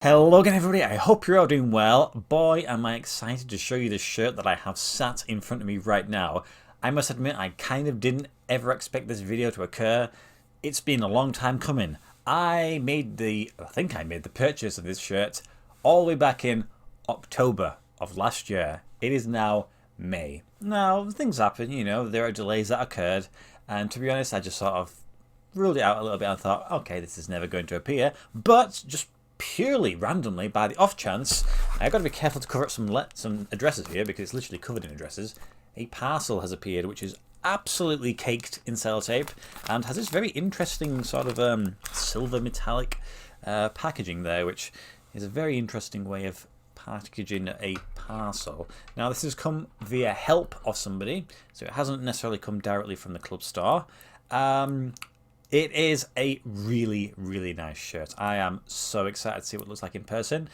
Hello again everybody, I hope you're all doing well. Boy am I excited to show you the shirt that I have sat in front of me right now. I must admit I kind of didn't ever expect this video to occur. It's been a long time coming. I think I made the purchase of this shirt all the way back in October of last year. It is now May. Now things happen, you know, there are delays that occurred, and to be honest I just sort of ruled it out a little bit and thought, okay, this is never going to appear, but just purely randomly, by the off chance, I've got to be careful to cover up some addresses here because it's literally covered in addresses. A parcel has appeared which is absolutely caked in sellotape and has this very interesting sort of silver metallic packaging there, which is a very interesting way of packaging a parcel. Now this has come via help of somebody, so it hasn't necessarily come directly from the club store. It is a really, really nice shirt. I am so excited to see what it looks like in person.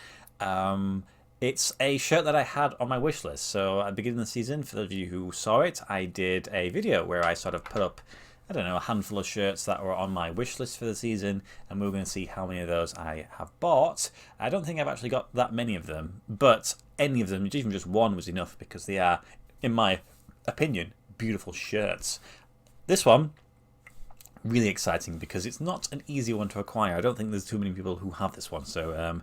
It's a shirt that I had on my wish list. So at the beginning of the season, for those of you who saw it, I did a video where I sort of put up, I don't know, a handful of shirts that were on my wish list for the season, and we're going to see how many of those I have bought. I don't think I've actually got that many of them, but any of them, even just one, was enough because they are, in my opinion, beautiful shirts. This one, really exciting because it's not an easy one to acquire. I don't think there's too many people who have this one, so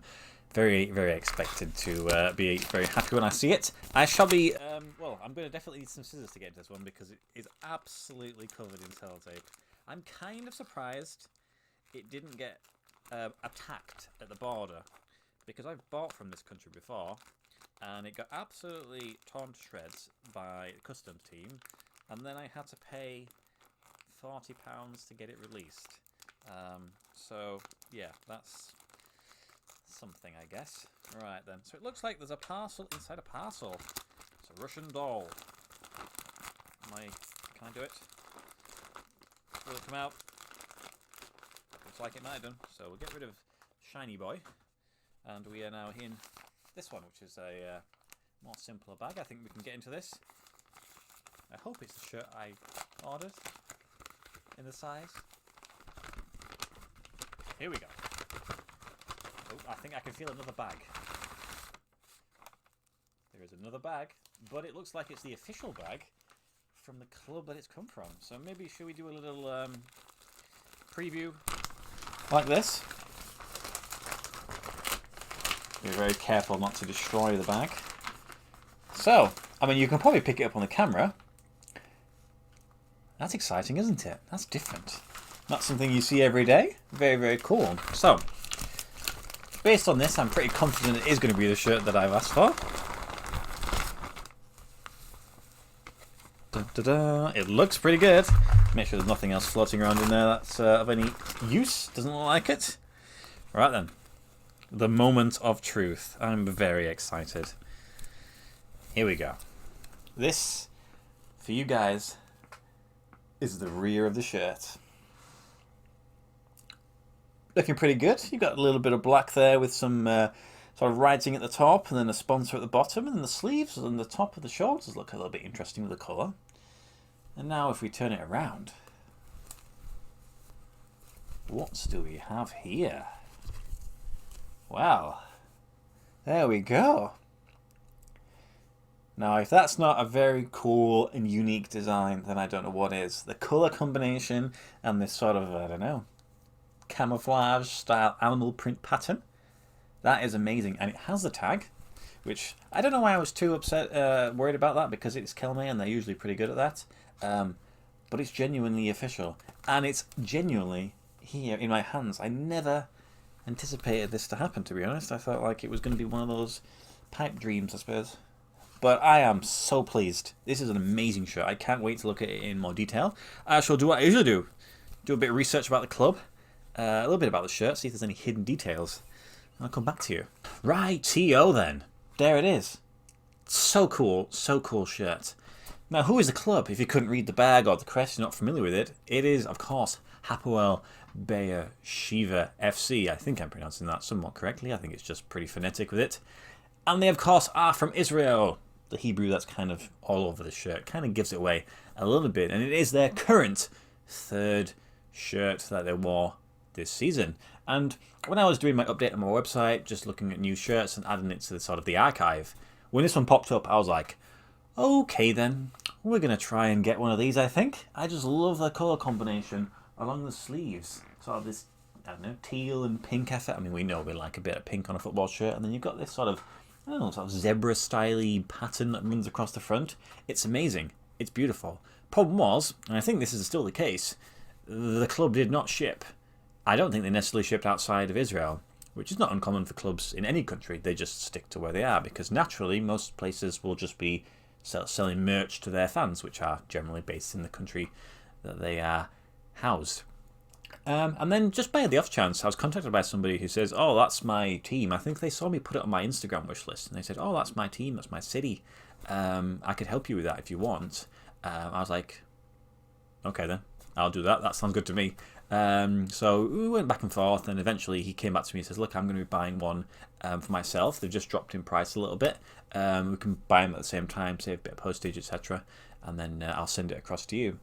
very, very expected to be very happy when I see it. I shall be, well, I'm going to definitely need some scissors to get into this one because it is absolutely covered in sellotape. I'm kind of surprised it didn't get attacked at the border because I've bought from this country before and it got absolutely torn to shreds by the customs team, and then I had to pay £40 to get it released. So yeah, that's something, I guess. Right then, so it looks like there's a parcel inside a parcel. It's a Russian doll. Can I do it? Will it come out? Looks like it might have done. So we'll get rid of Shiny Boy, and we are now in this one, which is a more simpler bag. I think we can get into this. I hope it's the shirt I ordered in the size. Here we go. Oh, I think I can feel another bag. There is another bag, but it looks like it's the official bag from the club that it's come from. So maybe should we do a little preview like this? Be very careful not to destroy the bag. So, I mean, you can probably pick it up on the camera. That's exciting, isn't it? That's different. Not something you see every day. Very, very cool. So, based on this, I'm pretty confident it is going to be the shirt that I've asked for. Da, da, da. It looks pretty good. Make sure there's nothing else floating around in there that's of any use. Doesn't look like it. Right then. The moment of truth. I'm very excited. Here we go. This, for you guys, is the rear of the shirt. Looking pretty good. You've got a little bit of black there with some sort of writing at the top and then a sponsor at the bottom, and then the sleeves and the top of the shoulders look a little bit interesting with the colour. And now if we turn it around, what do we have here? Well, there we go. Now, if that's not a very cool and unique design, then I don't know what is. The colour combination and this sort of, I don't know, camouflage style animal print pattern. That is amazing. And it has the tag, which I don't know why I was too worried about that, because it's Kelme and they're usually pretty good at that. But it's genuinely official. And it's genuinely here in my hands. I never anticipated this to happen, to be honest. I felt like it was going to be one of those pipe dreams, I suppose. But I am so pleased. This is an amazing shirt. I can't wait to look at it in more detail. I shall do what I usually do. Do a bit of research about the club. A little bit about the shirt. See if there's any hidden details. I'll come back to you. Right-o then. There it is. So cool. So cool shirt. Now, who is the club? If you couldn't read the bag or the crest, you're not familiar with it. It is, of course, Hapoel Be'er-Sheva FC. I think I'm pronouncing that somewhat correctly. I think it's just pretty phonetic with it. And they, of course, are from Israel. The Hebrew that's kind of all over the shirt kind of gives it away a little bit, and it is their current third shirt that they wore this season. And when I was doing my update on my website, just looking at new shirts and adding it to the sort of the archive, when this one popped up, I was like, okay then, we're going to try and get one of these, I think. I just love the colour combination along the sleeves. Sort of this, I don't know, teal and pink effect. I mean, we know we like a bit of pink on a football shirt. And then you've got this sort of, I don't know, sort of zebra-style pattern that runs across the front. It's amazing. It's beautiful. Problem was, and I think this is still the case, the club did not ship. I don't think they necessarily shipped outside of Israel, which is not uncommon for clubs in any country. They just stick to where they are because naturally most places will just be selling merch to their fans, which are generally based in the country that they are housed. And then just by the off chance, I was contacted by somebody who says, oh, that's my team. I think they saw me put it on my Instagram wish list. And they said, oh, that's my team. That's my city. I could help you with that if you want. I was like, okay then, I'll do that. That sounds good to me. So we went back and forth, and eventually he came back to me and says, look, I'm going to be buying one for myself. They've just dropped in price a little bit. We can buy them at the same time, save a bit of postage, etc. And then I'll send it across to you.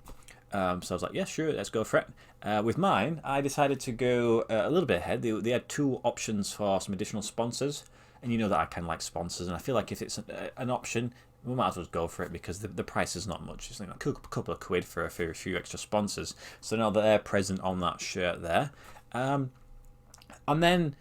So I was like, yeah, sure, let's go for it. With mine, I decided to go a little bit ahead. They had two options for some additional sponsors. And you know that I kind of like sponsors, and I feel like if it's an option, we might as well go for it because the price is not much. It's like a couple of quid for a few extra sponsors. So now that they're present on that shirt there. And then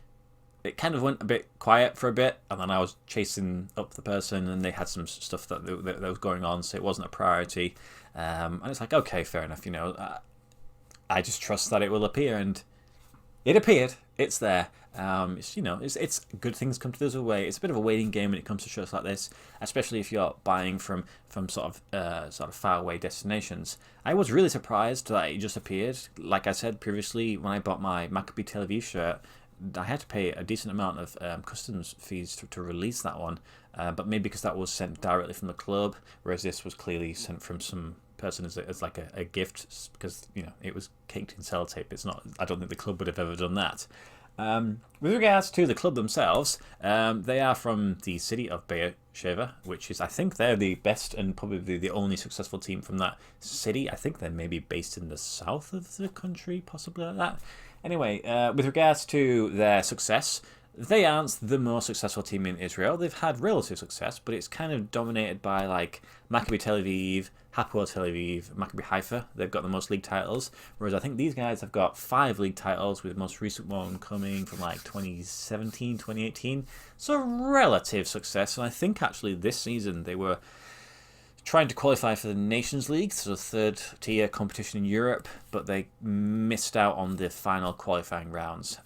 it kind of went a bit quiet for a bit, and then I was chasing up the person, and they had some stuff that was going on, so it wasn't a priority. And it's like, okay, fair enough, you know. I just trust that it will appear, and it appeared. It's there. It's good things come to us away. It's a bit of a waiting game when it comes to shirts like this, especially if you're buying from sort of far away destinations. I was really surprised that it just appeared. Like I said previously, when I bought my Maccabi Tel Aviv shirt, I had to pay a decent amount of customs fees to release that one, but maybe because that was sent directly from the club, whereas this was clearly sent from some person as like a gift, because it was caked in sellotape. It's not. I don't think the club would have ever done that. With regards to the club themselves, they are from the city of Beersheba, which is, I think, they're the best and probably the only successful team from that city. I think they're maybe based in the south of the country, possibly like that. Anyway, with regards to their success, they aren't the most successful team in Israel. They've had relative success, but it's kind of dominated by like Maccabi Tel Aviv, Hapoel Tel Aviv, Maccabi Haifa. They've got the most league titles, whereas I think these guys have got 5 league titles, with the most recent one coming from like 2017, 2018. So relative success, and I think actually this season they were trying to qualify for the Nations League, so third tier competition in Europe, but they missed out on the final qualifying rounds.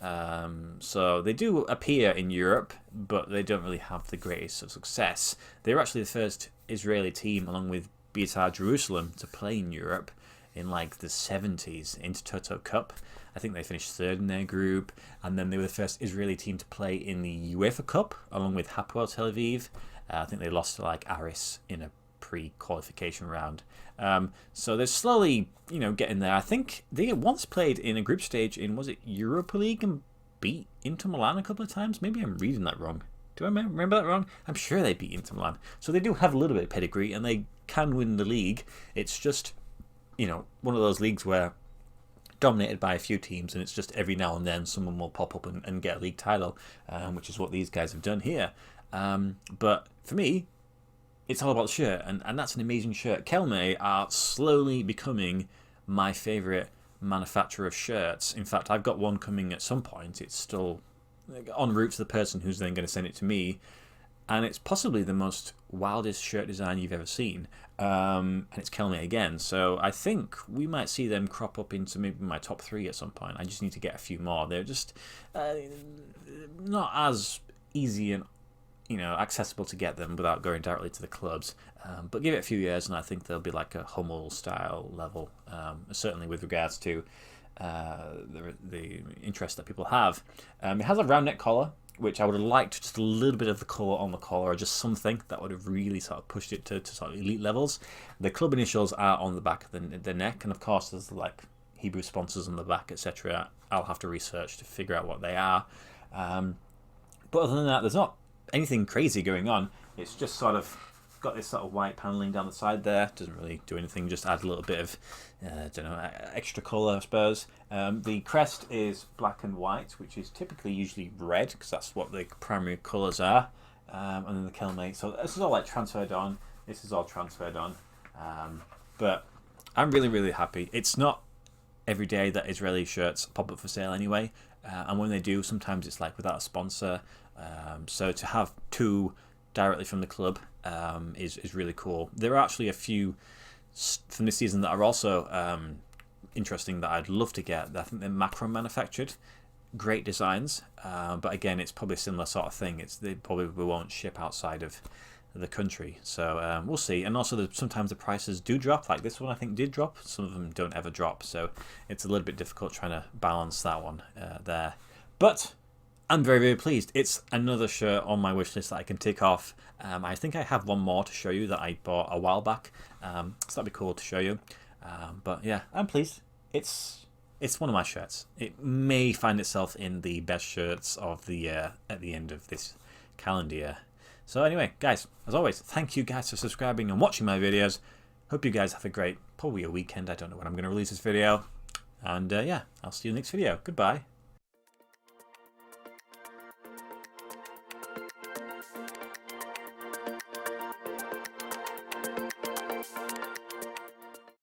So they do appear in Europe, but they don't really have the greatest of success. They were actually the first Israeli team, along with Beitar Jerusalem, to play in Europe in like the 70s, Intertoto Cup. I think they finished 3rd in their group, and then they were the first Israeli team to play in the UEFA Cup, along with Hapoel Tel Aviv. I think they lost to like Aris in a pre-qualification round. So they're slowly, getting there. I think they once played in a group stage in, was it Europa League, and beat Inter Milan a couple of times? Maybe I'm reading that wrong. Do I remember that wrong? I'm sure they beat Inter Milan. So they do have a little bit of pedigree, and they can win the league. It's just, one of those leagues where dominated by a few teams, and it's just every now and then someone will pop up and get a league title, which is what these guys have done here. But for me, it's all about the shirt, and that's an amazing shirt. Kelme are slowly becoming my favourite manufacturer of shirts. In fact, I've got one coming at some point. It's still en route to the person who's then going to send it to me, and it's possibly the most wildest shirt design you've ever seen. And it's Kelme again, so I think we might see them crop up into maybe my top 3 at some point. I just need to get a few more. They're just not as easy and accessible to get them without going directly to the clubs. But give it a few years, and I think they'll be like a Hummel style level. Certainly with regards to the interest that people have. It has a round neck collar, which I would have liked just a little bit of the colour on the collar, or just something that would have really sort of pushed it to sort of elite levels. The club initials are on the back of the neck, and of course there's like Hebrew sponsors on the back, etc. I'll have to research to figure out what they are. But other than that, there's not anything crazy going on. It's just sort of got this sort of white paneling down the side there. Doesn't really do anything, just add a little bit of, don't know, extra colour, I suppose. The crest is black and white, which is typically usually red, because that's what the primary colours are. And then the Kelmate. So this is all like transferred on. This is all transferred on. But I'm really, really happy. It's not every day that Israeli shirts pop up for sale anyway. And when they do, sometimes it's like without a sponsor. So to have two directly from the club is really cool. There are actually a few from this season that are also interesting that I'd love to get. I think they're macro manufactured, great designs, but again, it's probably a similar sort of thing. They probably won't ship outside of the country, so we'll see. And also, sometimes the prices do drop. Like this one, I think did drop. Some of them don't ever drop, so it's a little bit difficult trying to balance that one there. But I'm very, very pleased. It's another shirt on my wish list that I can tick off. I think I have one more to show you that I bought a while back, so that'd be cool to show you. But yeah, I'm pleased. It's one of my shirts. It may find itself in the best shirts of the year at the end of this calendar year. So anyway, guys, as always, thank you guys for subscribing and watching my videos. Hope you guys have a great, probably a weekend. I don't know when I'm going to release this video. And yeah, I'll see you in the next video. Goodbye.